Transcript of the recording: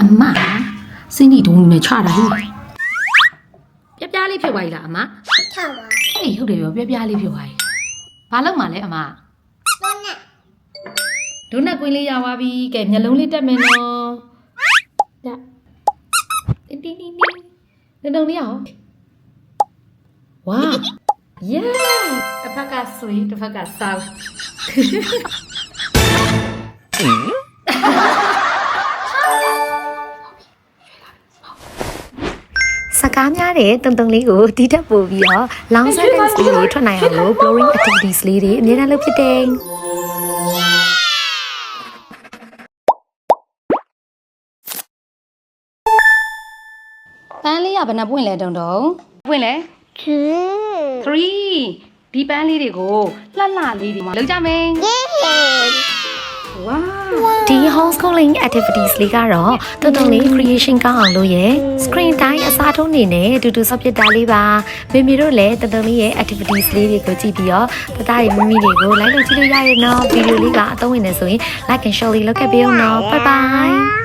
အမစင်းဒီဒုံနဲ့ချတာဟိပြပြလေးဖြစ်သွားပြီလားအမ ချပါ အေးဟုတ်တယ်ပြောပြပြလေးဖြစ်သွားပြီဘာလို့မှလဲအမ တော့နဲ့ ဒုနက်ကွင်းလေးရသွားပြီကဲမျက်လုံးလေးတက်မယ်နော်ညတင်းတင်းတင်းတင်းတုံလေးအောင်ဝါယေတစ်ဖက်ကဆွေးတစ်ဖက်ကဆောက်စကားများတဲ့တုံတုံလေးကိုဒီတက်ပို့ပြီးတော့ long sentence လေးတွေထွက်နိုင်အောင်လို့ blurring activities လေးတွေအများအားလုပ်ဖြစ်တယ်ပန်းလေးကဘယ်နှပွင့်လဲတုံတုံပွင့်လဲ 3ဒီပန်းလေးတွေကိုလှလှလေးတွေမှာလုပ်ကြမယ်ဝါ ဒီ homeschooling activities လေးကတော့တုံတုံလေး creation ကောင်းအောင်လုပ်ရဲ့ screen တိုင်းအစားထိုးနေနဲ့အတူတူဆော့ပြစ်တာလေးပါမေမေတို့လည်းတုံတုံလေးရဲ့ activities လေးတွေကိုကြည့်ပြီးတော့တသားရဲ့မိမိတွေကို like လုပ်ကြည့်လို့ရရဲ့နော်ဗီဒီယိုလေးကအသုံးဝင်နေဆိုရင် like and share လေးလုပ်ခဲ့ပေးအောင်နော် bye bye